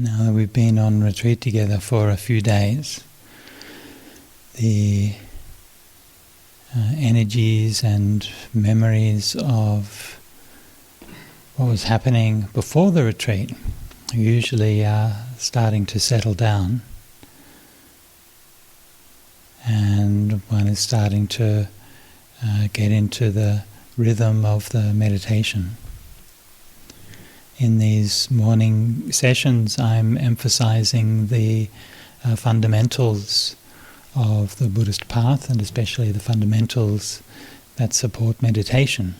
Now that we've been on retreat together for a few days, the energies and memories of what was happening before the retreat usually are starting to settle down, and one is starting to get into the rhythm of the meditation. In these morning sessions, I'm emphasizing the fundamentals of the Buddhist path, and especially the fundamentals that support meditation.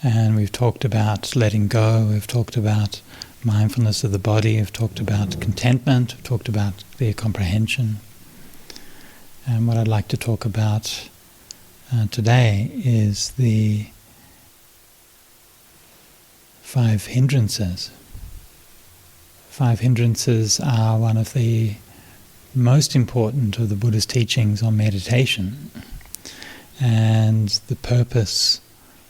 And we've talked about letting go, we've talked about mindfulness of the body, we've talked about contentment, we've talked about clear comprehension. And what I'd like to talk about today is the Five Hindrances. Five Hindrances are one of the most important of the Buddha's teachings on meditation, and the purpose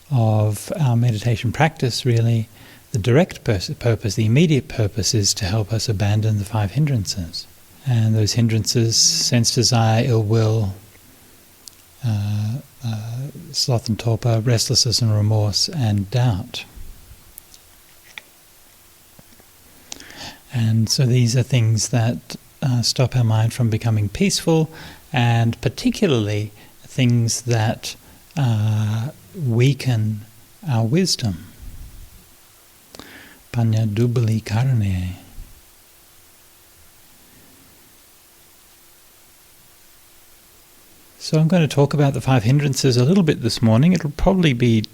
of our meditation practice, really, the direct purpose, the immediate purpose, is to help us abandon the five hindrances. And those hindrances, sense desire, ill will, sloth and torpor, restlessness and remorse, and doubt. And so these are things that stop our mind from becoming peaceful, and particularly things that weaken our wisdom. Pañca dubali karane. So I'm going to talk about the five hindrances a little bit this morning. It'll probably be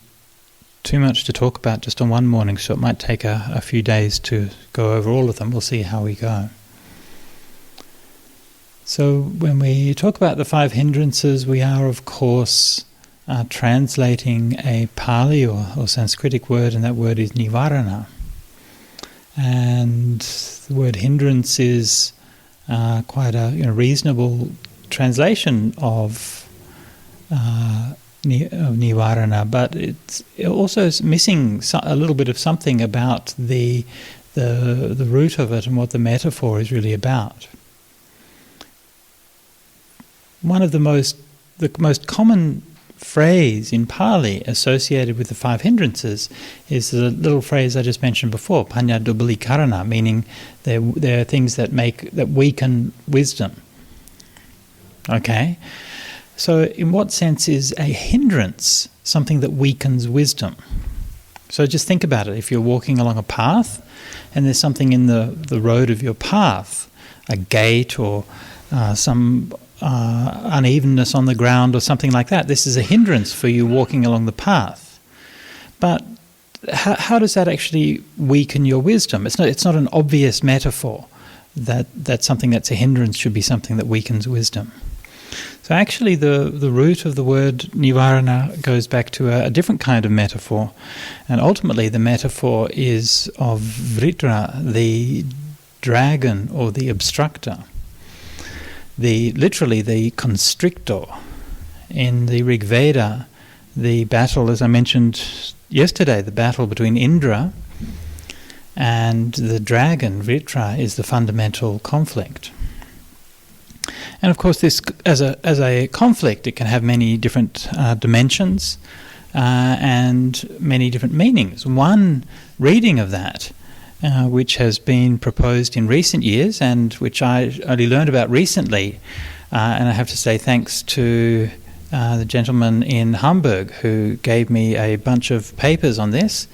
too much to talk about just on one morning, so it might take a few days to go over all of them. We'll see how we go. So when we talk about the five hindrances, we are, of course, translating a Pali or Sanskritic word, and that word is nīvaraṇā. And the word hindrance is quite a reasonable translation of nīvaraṇā, but it's also missing a little bit of something about the root of it and what the metaphor is really about. One of the most common phrase in Pali associated with the five hindrances is the little phrase I just mentioned before, pañca dubali karana, meaning there are things that weaken wisdom. Okay? So in what sense is a hindrance something that weakens wisdom? So just think about it. If you're walking along a path and there's something in the road of your path, a gate or some unevenness on the ground or something like that, this is a hindrance for you walking along the path. But how does that actually weaken your wisdom? It's not an obvious metaphor that something that's a hindrance should be something that weakens wisdom. So actually the root of the word nīvaraṇā goes back to a different kind of metaphor, and ultimately the metaphor is of vritra, the dragon or the obstructor, literally the constrictor. In the Rig Veda, the battle, as I mentioned yesterday, the battle between Indra and the dragon vritra is the fundamental conflict. And of course, this as a conflict, it can have many different dimensions and many different meanings. One reading of that, which has been proposed in recent years and which I only learned about recently, and I have to say thanks to the gentleman in Hamburg who gave me a bunch of papers on this,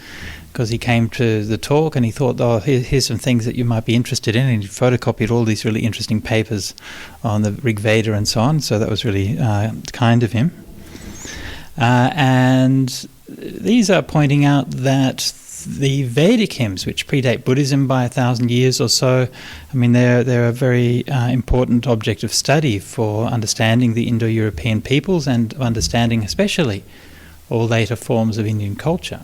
because he came to the talk and he thought, here's some things that you might be interested in, and he photocopied all these really interesting papers on the Rig Veda and so on, so that was really kind of him. And these are pointing out that the Vedic hymns, which predate Buddhism by 1,000 years or so, I mean, they're a very important object of study for understanding the Indo-European peoples and understanding especially all later forms of Indian culture.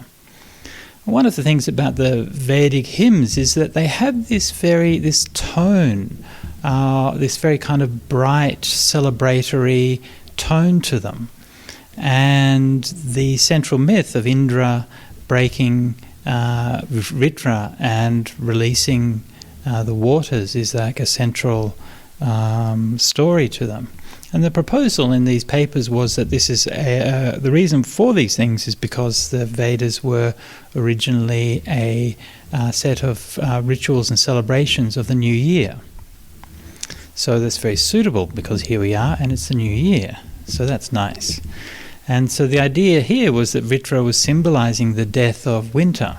One of the things about the Vedic hymns is that they have this tone, this very kind of bright, celebratory tone to them. And the central myth of Indra breaking Ritra and releasing the waters is like a central story to them. And the proposal in these papers was that this is the reason for these things is because the Vedas were originally a set of rituals and celebrations of the new year. So that's very suitable because here we are and it's the new year. So that's nice. And so the idea here was that Vritra was symbolizing the death of winter,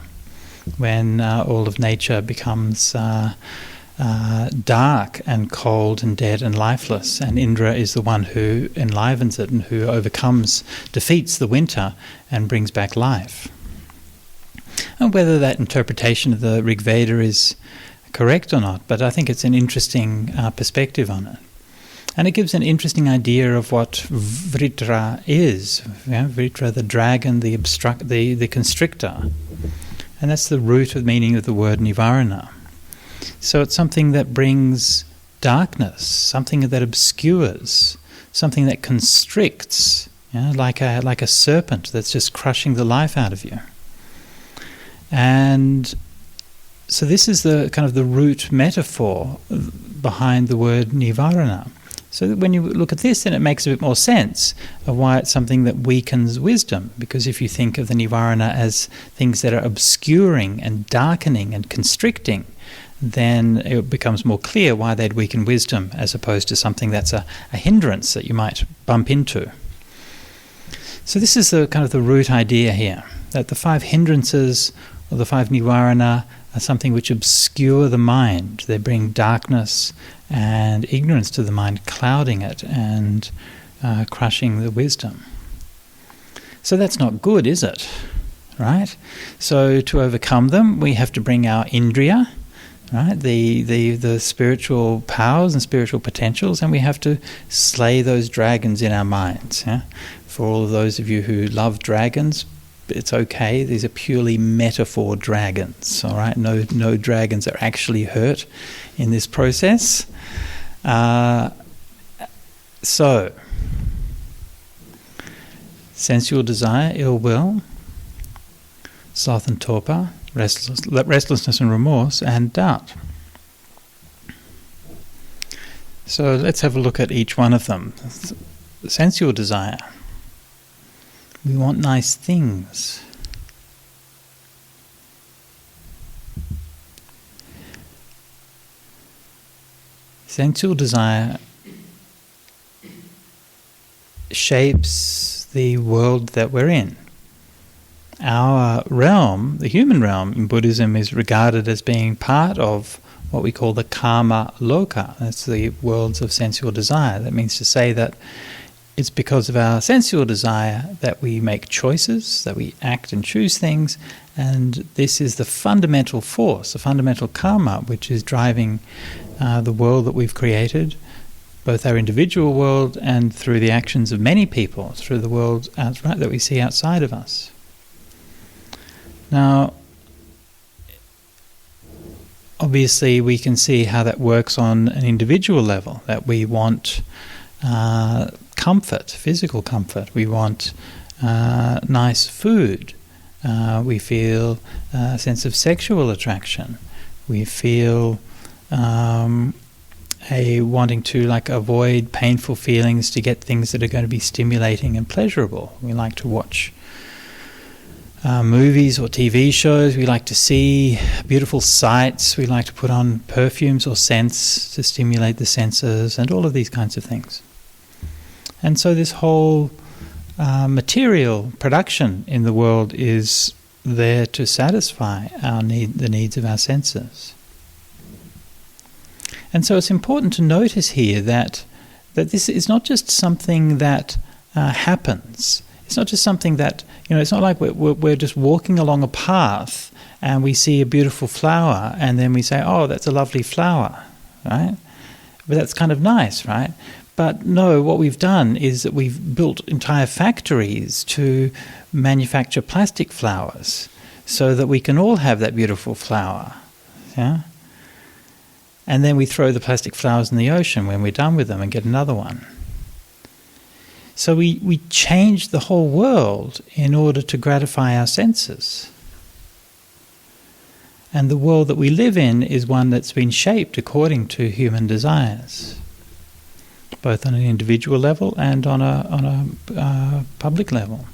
when all of nature becomes dark and cold and dead and lifeless, and Indra is the one who enlivens it and who defeats the winter and brings back life. And whether that interpretation of the Rig Veda is correct or not, but I think it's an interesting perspective on it. And it gives an interesting idea of what Vritra is. Vritra, the dragon, the constrictor. And that's the root of the meaning of the word nīvaraṇā. So it's something that brings darkness, something that obscures, something that constricts, like a serpent that's just crushing the life out of you. And so this is the kind of the root metaphor behind the word nīvaraṇā. So that when you look at this, then it makes a bit more sense of why it's something that weakens wisdom. Because if you think of the nīvaraṇā as things that are obscuring and darkening and constricting, then it becomes more clear why they'd weaken wisdom as opposed to something that's a hindrance that you might bump into. So this is the kind of the root idea here, that the 5 hindrances or the 5 nīvaraṇā are something which obscure the mind. They bring darkness and ignorance to the mind, clouding it and crushing the wisdom. So that's not good, is it? Right? So to overcome them, we have to bring our indriya, right? The spiritual powers and spiritual potentials, and we have to slay those dragons in our minds. Yeah? For all of those of you who love dragons, it's okay. These are purely metaphor dragons. All right, no dragons are actually hurt in this process. So, sensual desire, ill will, sloth and torpor, restlessness and remorse, and doubt. So let's have a look at each one of them. Sensual desire. We want nice things. Sensual desire shapes the world that we're in. Our realm, the human realm in Buddhism, is regarded as being part of what we call the kama loka. That's the worlds of sensual desire. That means to say that it's because of our sensual desire that we make choices, that we act and choose things, and this is the fundamental force, the fundamental karma, which is driving the world that we've created, both our individual world and through the actions of many people, through the world that we see outside of us. Now, obviously we can see how that works on an individual level, that we want comfort, physical comfort. We want nice food. We feel a sense of sexual attraction. We feel a wanting to avoid painful feelings to get things that are going to be stimulating and pleasurable. We like to watch movies or TV shows. We like to see beautiful sights. We like to put on perfumes or scents to stimulate the senses and all of these kinds of things. And so this whole material production in the world is there to satisfy the needs of our senses. And so it's important to notice here that this is not just something that happens. It's not just something that, it's not like we're just walking along a path and we see a beautiful flower and then we say, oh, that's a lovely flower, right? But that's kind of nice, right? But no, what we've done is that we've built entire factories to manufacture plastic flowers so that we can all have that beautiful flower, yeah? And then we throw the plastic flowers in the ocean when we're done with them and get another one. So we change the whole world in order to gratify our senses. And the world that we live in is one that's been shaped according to human desires, both on an individual level and on a public level.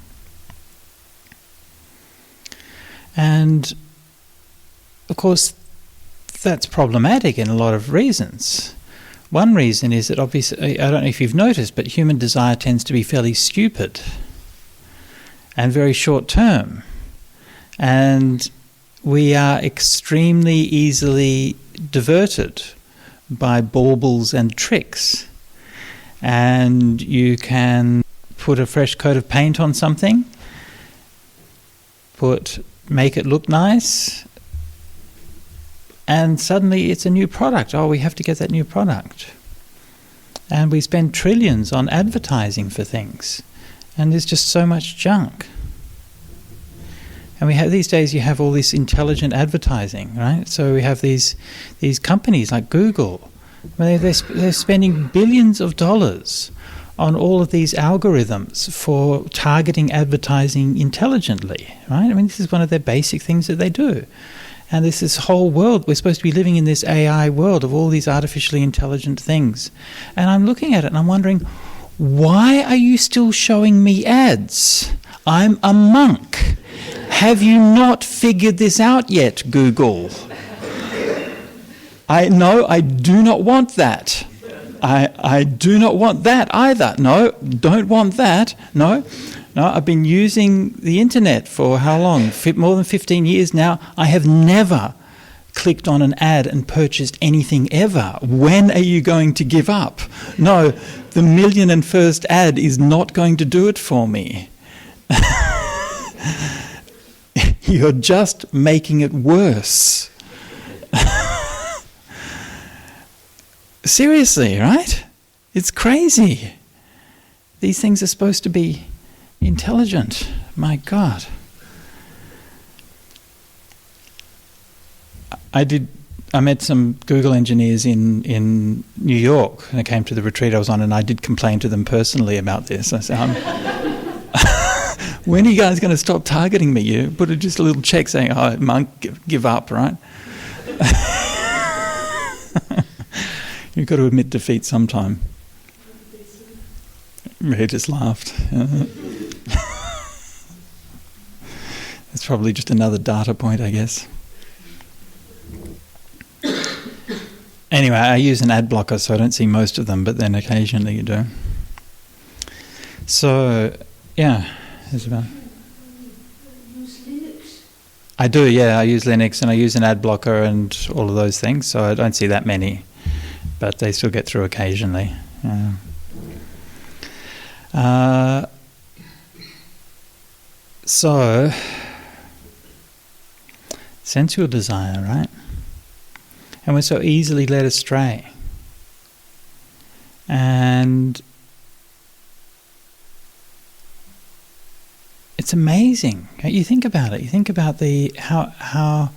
And of course, that's problematic in a lot of reasons. One reason is that obviously, I don't know if you've noticed, but human desire tends to be fairly stupid and very short term. And we are extremely easily diverted by baubles and tricks. And you can put a fresh coat of paint on something, make it look nice, and suddenly it's a new product. Oh, we have to get that new product. And we spend trillions on advertising for things. And there's just so much junk. And these days you have all this intelligent advertising, right? So we have these companies like Google. They're spending billions of dollars on all of these algorithms for targeting advertising intelligently, right? I mean, this is one of their basic things that they do. And this whole world, we're supposed to be living in this AI world of all these artificially intelligent things. And I'm looking at it and I'm wondering, why are you still showing me ads? I'm a monk. Have you not figured this out yet, Google? I do not want that. I do not want that either. No, don't want that. No, I've been using the internet for how long? More than 15 years now. I have never clicked on an ad and purchased anything ever. When are you going to give up? No, the 1,000,001st ad is not going to do it for me. You're just making it worse. Seriously, right? It's crazy. These things are supposed to be intelligent. My God. I met some Google engineers in New York, and I came to the retreat I was on, and I did complain to them personally about this. I said, when are you guys going to stop targeting me? You put just a little check saying, oh, monk, give up, right? You've got to admit defeat sometime. He just laughed. It's probably just another data point, I guess. Anyway, I use an ad blocker, so I don't see most of them, but then occasionally you do. So, yeah, Isabel. I do, yeah. I use Linux and I use an ad blocker and all of those things, so I don't see that many, but they still get through occasionally. So, sensual desire, right? And we're so easily led astray. And it's amazing. You think about it. You think about how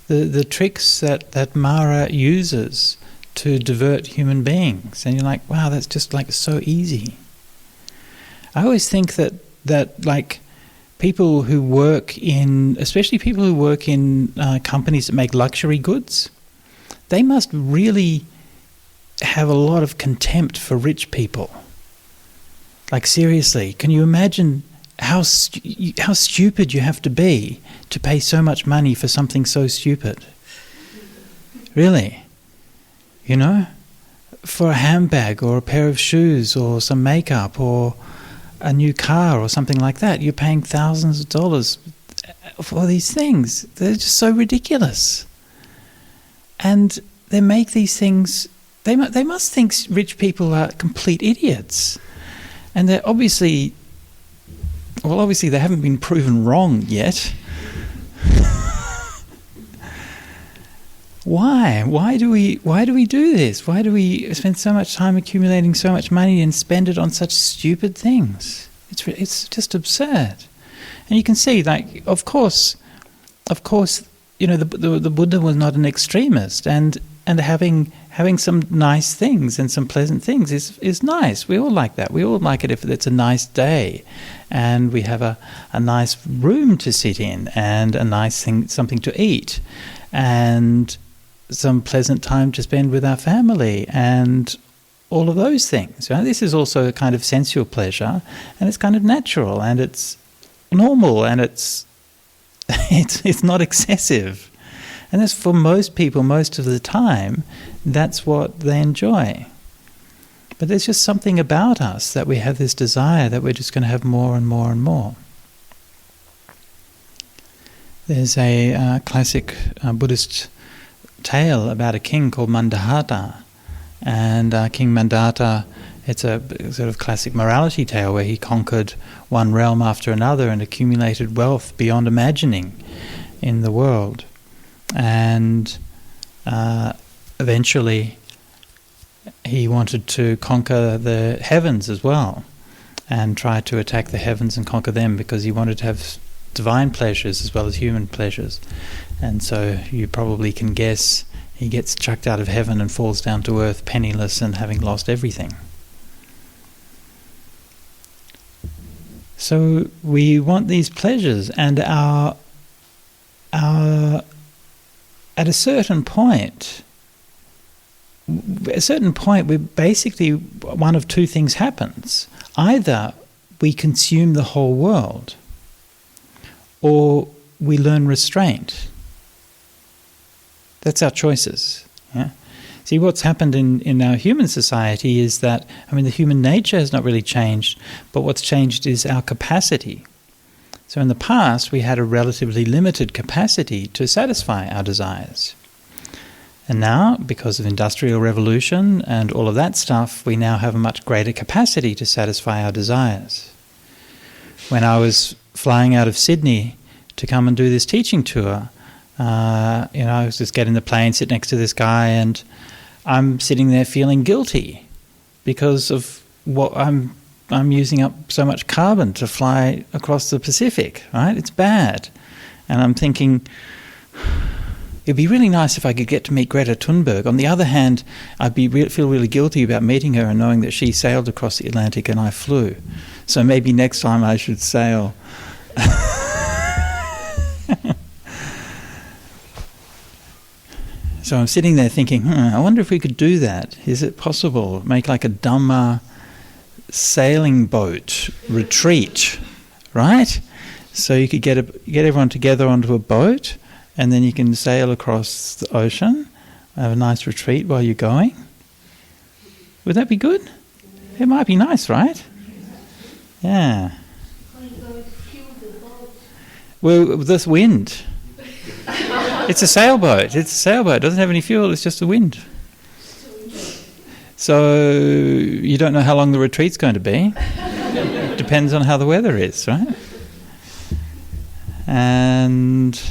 the tricks that Mara uses to divert human beings, and you're like, wow, that's just like so easy. I always think that like people who work in, especially people who work in companies that make luxury goods, they must really have a lot of contempt for rich people. Like seriously, can you imagine how stupid you have to be to pay so much money for something so stupid? Really? You know? For a handbag or a pair of shoes or some makeup or a new car or something like that, you're paying thousands of dollars for these things. They're just so ridiculous. And they make these things, they must think rich people are complete idiots. And they're obviously they haven't been proven wrong yet. Why? Why do we do this? Why do we spend so much time accumulating so much money and spend it on such stupid things? It's just absurd. And you can see, like, of course, you know, the Buddha was not an extremist, and having some nice things and some pleasant things is nice. We all like that. We all like it if it's a nice day and we have a nice room to sit in and a nice thing, something to eat, and some pleasant time to spend with our family and all of those things. Right? This is also a kind of sensual pleasure, and it's kind of natural and it's normal and it's not excessive. And that's for most people, most of the time, that's what they enjoy. But there's just something about us that we have this desire that we're just going to have more and more and more. There's a classic Buddhist tale about a king called Mandahata. And King Mandahata, it's a sort of classic morality tale where he conquered one realm after another and accumulated wealth beyond imagining in the world. And eventually he wanted to conquer the heavens as well and try to attack the heavens and conquer them, because he wanted to have divine pleasures as well as human pleasures. And so you probably can guess he gets chucked out of heaven and falls down to earth penniless and having lost everything. So we want these pleasures, and our at a certain point, we basically, one of two things happens. Either we consume the whole world, or we learn restraint. That's our choices. Yeah? See, what's happened in our human society is that, the human nature has not really changed, but what's changed is our capacity. So in the past, we had a relatively limited capacity to satisfy our desires. And now, because of industrial revolution and all of that stuff, we now have a much greater capacity to satisfy our desires. When I was flying out of Sydney to come and do this teaching tour, I was just getting the plane, sit next to this guy, and I'm sitting there feeling guilty because of what I'm using up so much carbon to fly across the Pacific, right? It's bad. And I'm thinking, it'd be really nice if I could get to meet Greta Thunberg. On the other hand, I'd feel really guilty about meeting her and knowing that she sailed across the Atlantic and I flew. So maybe next time I should sail. So I'm sitting there thinking, I wonder if we could do that. Is it possible? Make like a Dhamma sailing boat retreat, right? So you could get everyone together onto a boat, and then you can sail across the ocean, have a nice retreat while you're going. Would that be good? It might be nice, right? Yeah. Well, this wind. It's a sailboat. It doesn't have any fuel. It's just the wind. So you don't know how long the retreat's going to be. Depends on how the weather is, right? And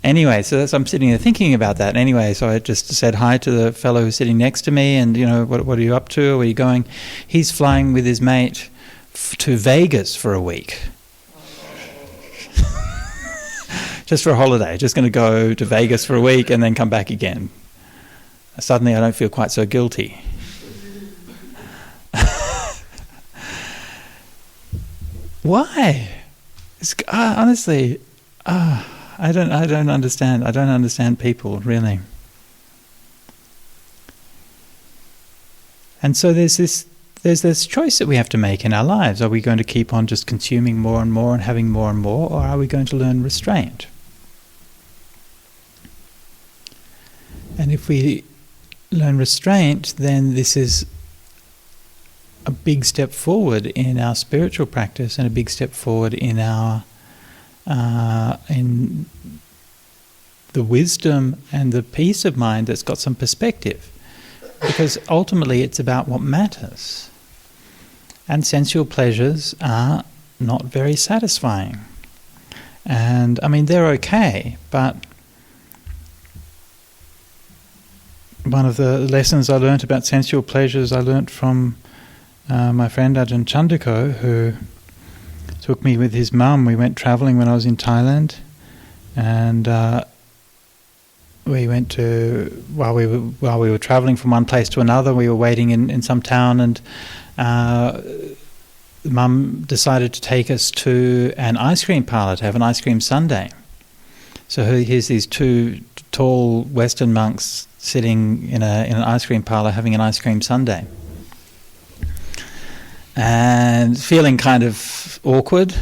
anyway, so I'm sitting there thinking about that. Anyway, so I just said hi to the fellow who's sitting next to me, and what are you up to? Where are you going? He's flying with his mate to Vegas for a week. Just for a holiday, just going to go to Vegas for a week and then come back again. Suddenly I don't feel quite so guilty. Why? Honestly, I don't understand. I don't understand people, really. And so there's this choice that we have to make in our lives. Are we going to keep on just consuming more and more and having more and more, or are we going to learn restraint? And if we learn restraint, then this is a big step forward in our spiritual practice and a big step forward in our in the wisdom and the peace of mind that's got some perspective. Because ultimately it's about what matters. And sensual pleasures are not very satisfying. And they're okay, but one of the lessons I learnt about sensual pleasures I learnt from my friend Ajahn Chandako, who took me with his mum. We went travelling when I was in Thailand, and we went to, while we were travelling from one place to another, we were waiting in some town, and Mum decided to take us to an ice cream parlour to have an ice cream sundae. So here's these two tall Western monks sitting in an ice cream parlour having an ice cream sundae, and feeling kind of awkward,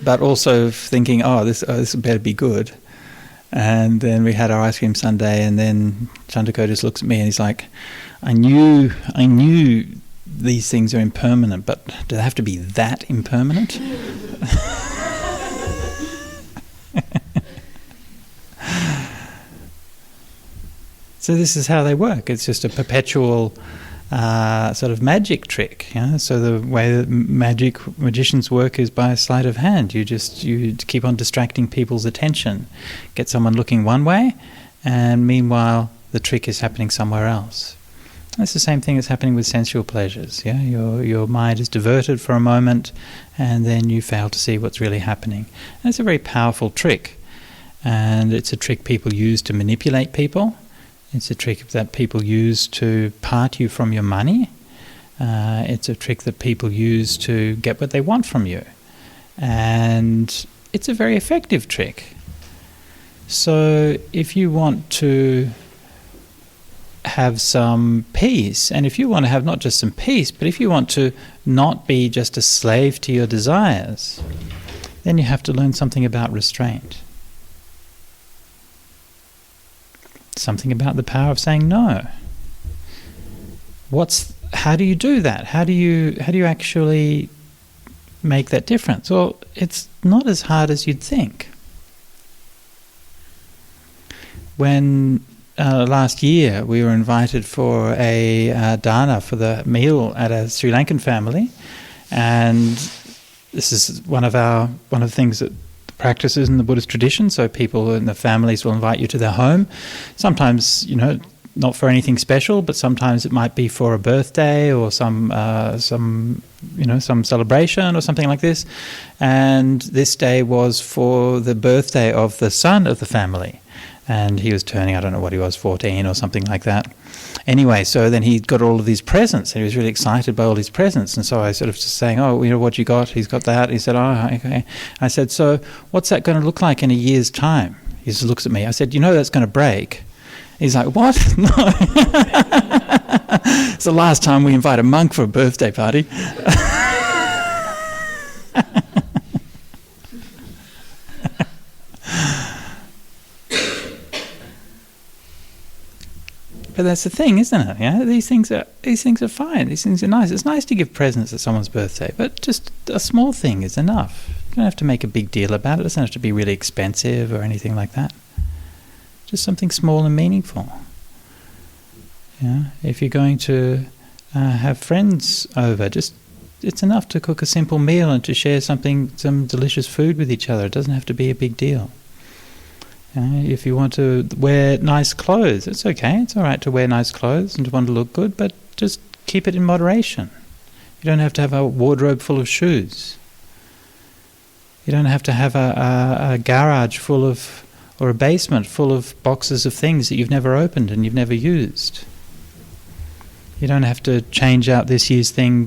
but also thinking, this better be good. And then we had our ice cream sundae, and then Chandako just looks at me and he's like, I knew these things are impermanent, but do they have to be that impermanent? So this is how they work. It's just a perpetual sort of magic trick. So the way that magicians work is by a sleight of hand. You keep on distracting people's attention, get someone looking one way, and meanwhile the trick is happening somewhere else. That's the same thing that's happening with sensual pleasures. Your mind is diverted for a moment, and then you fail to see what's really happening. And it's a very powerful trick, and it's a trick people use to manipulate people. It's a trick that people use to part you from your money. It's a trick that people use to get what they want from you. And it's a very effective trick. So if you want to have some peace, and if you want to have not just some peace, but if you want to not be just a slave to your desires, then you have to learn something about restraint. Something about the power of saying no. How do you do that? How do you actually make that difference? Well, it's not as hard as you'd think. When last year we were invited for a dana for the meal at a Sri Lankan family, and this is one of the things that practices in the Buddhist tradition. So people in the families will invite you to their home. Sometimes, not for anything special, but sometimes it might be for a birthday or some celebration or something like this. And this day was for the birthday of the son of the family. And he was turning, I don't know what he was, 14 or something like that. Anyway, so then he got all of these presents, and he was really excited by all these presents. And so I sort of just saying, what you got? He's got that. He said, okay. I said, so what's that going to look like in a year's time? He just looks at me. I said, that's going to break. He's like, what? No. It's the last time we invite a monk for a birthday party. But that's the thing, isn't it? These things are fine. These things are nice. It's nice to give presents at someone's birthday, but just a small thing is enough. You don't have to make a big deal about it. It doesn't have to be really expensive or anything like that. Just something small and meaningful. If you're going to have friends over, it's enough to cook a simple meal and to share some delicious food with each other. It doesn't have to be a big deal. If you want to wear nice clothes, it's okay. It's all right to wear nice clothes and to want to look good, but just keep it in moderation. You don't have to have a wardrobe full of shoes. You don't have to have a garage full of, or a basement full of boxes of things that you've never opened and you've never used. You don't have to change out this year's thing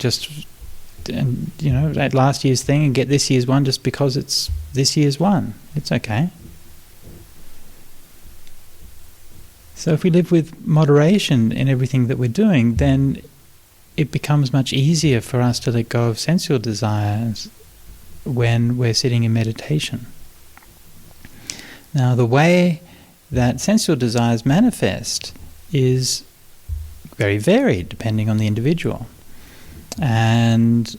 at last year's thing and get this year's one just because it's this year's one. It's okay. So if we live with moderation in everything that we're doing, then it becomes much easier for us to let go of sensual desires when we're sitting in meditation. Now, the way that sensual desires manifest is very varied depending on the individual. And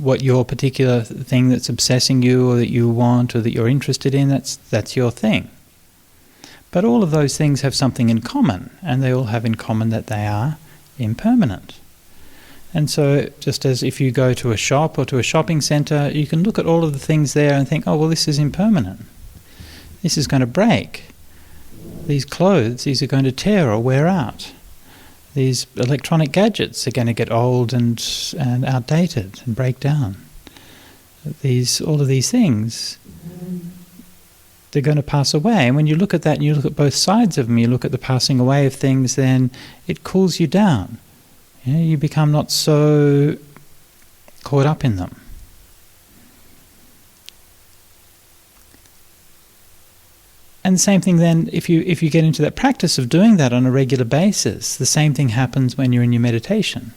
what your particular thing that's obsessing you or that you want or that you're interested in, that's your thing. But all of those things have something in common, and they all have in common that they are impermanent. And so just as if you go to a shop or to a shopping centre, you can look at all of the things there and think, oh, well, this is impermanent. This is going to break. These clothes, these are going to tear or wear out. These electronic gadgets are going to get old and outdated and break down. All of these things they're going to pass away. And when you look at that and you look at both sides of them, you look at the passing away of things, then it cools you down. You become not so caught up in them. And the same thing then, if you get into that practice of doing that on a regular basis, the same thing happens when you're in your meditation.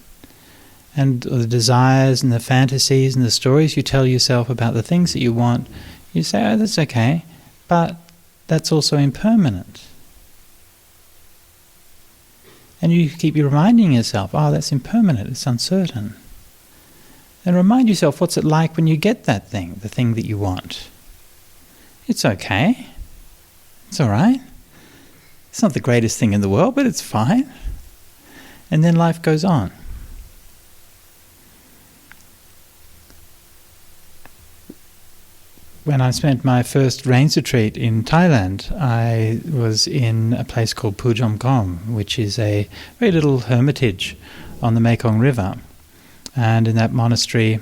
And the desires and the fantasies and the stories you tell yourself about the things that you want, you say, oh, that's okay, but that's also impermanent. And you keep reminding yourself, oh, that's impermanent, it's uncertain. And remind yourself, what's it like when you get that thing, the thing that you want? It's okay. It's all right. It's not the greatest thing in the world, but it's fine. And then life goes on. When I spent my first rains retreat in Thailand, I was in a place called Pujom Gom, which is a very little hermitage on the Mekong River. And in that monastery,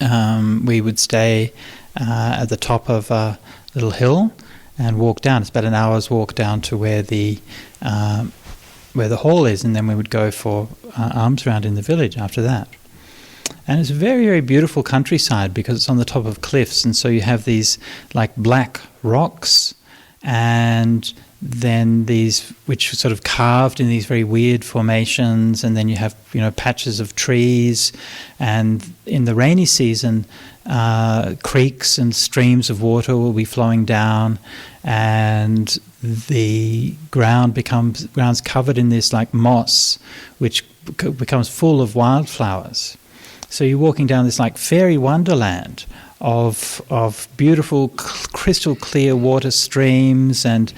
we would stay at the top of a little hill and walk down. It's about an hour's walk down to where the hall is, and then we would go for alms round in the village after that. And it's a very, very beautiful countryside because it's on the top of cliffs, and so you have these like black rocks, and then these which are sort of carved in these very weird formations, and then you have patches of trees, and in the rainy season creeks and streams of water will be flowing down, and the ground's covered in this like moss, which becomes full of wildflowers. So you're walking down this like fairy wonderland of beautiful crystal clear water streams and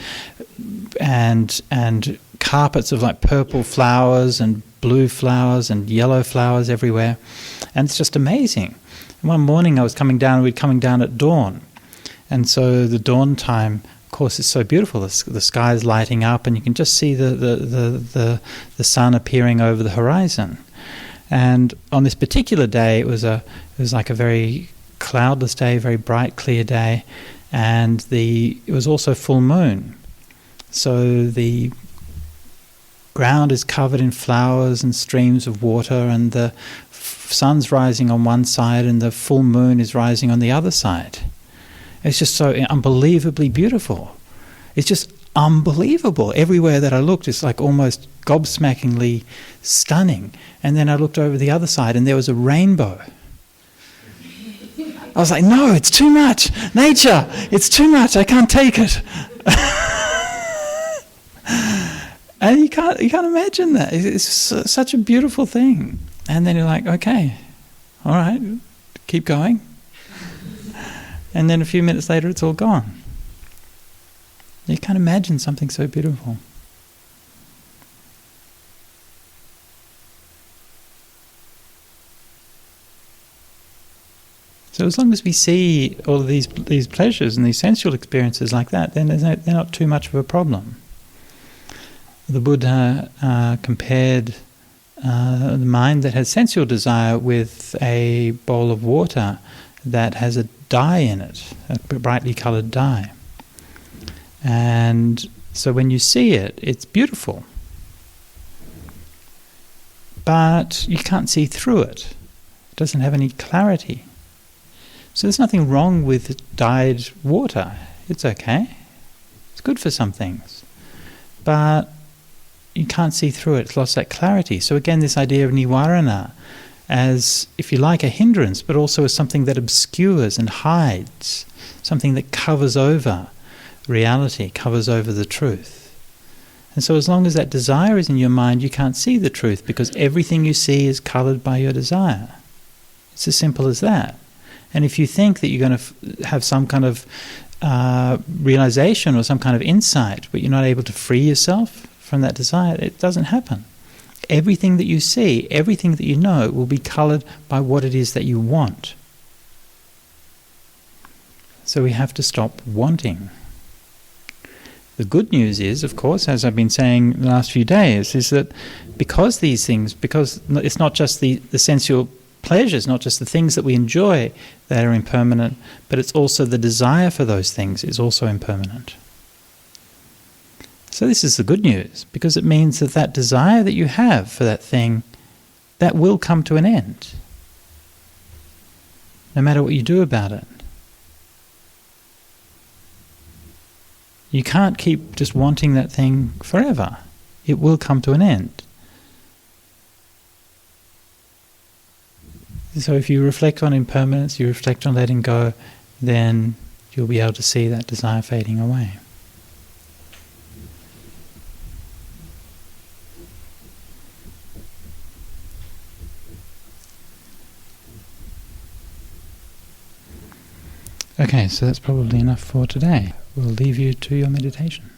carpets of like purple flowers and blue flowers and yellow flowers everywhere, and it's just amazing. And one morning I was coming down at dawn, and so the dawn time, of course, is so beautiful. The sky is lighting up, and you can just see the sun appearing over the horizon. And on this particular day, it was like a very cloudless day, very bright, clear day, and it was also full moon. So the ground is covered in flowers and streams of water, and the sun's rising on one side, and the full moon is rising on the other side. It's just so unbelievably beautiful. It's just unbelievable. Everywhere that I looked, it's like almost gobsmackingly stunning. And then I looked over the other side and there was a rainbow. I was like, no, it's too much. Nature, it's too much. I can't take it. And you can't imagine that. It's such a beautiful thing. And then you're like, okay, all right, keep going. And then a few minutes later, it's all gone. You can't imagine something so beautiful. So as long as we see all of these pleasures and these sensual experiences like that, then they're not too much of a problem. The Buddha compared the mind that has sensual desire with a bowl of water that has a dye in it, a brightly coloured dye. And so when you see it, it's beautiful. But you can't see through it. It doesn't have any clarity. So there's nothing wrong with dyed water. It's okay. It's good for some things. But you can't see through it. It's lost that clarity. So again, this idea of nīvaraṇā as, if you like, a hindrance, but also as something that obscures and hides, something that covers over reality, covers over the truth. And so as long as that desire is in your mind, you can't see the truth because everything you see is coloured by your desire. It's as simple as that. And if you think that you're going to have some kind of realization or some kind of insight, but you're not able to free yourself from that desire, it doesn't happen. Everything that you see, everything that you know will be coloured by what it is that you want. So we have to stop wanting. The good news is, of course, as I've been saying the last few days, is that because these things, because it's not just the sensual pleasures, not just the things that we enjoy that are impermanent, but it's also the desire for those things is also impermanent. So this is the good news, because it means that that desire that you have for that thing, that will come to an end, no matter what you do about it. You can't keep just wanting that thing forever. It will come to an end. So if you reflect on impermanence, you reflect on letting go, then you'll be able to see that desire fading away. Okay, so that's probably enough for today. We'll leave you to your meditation.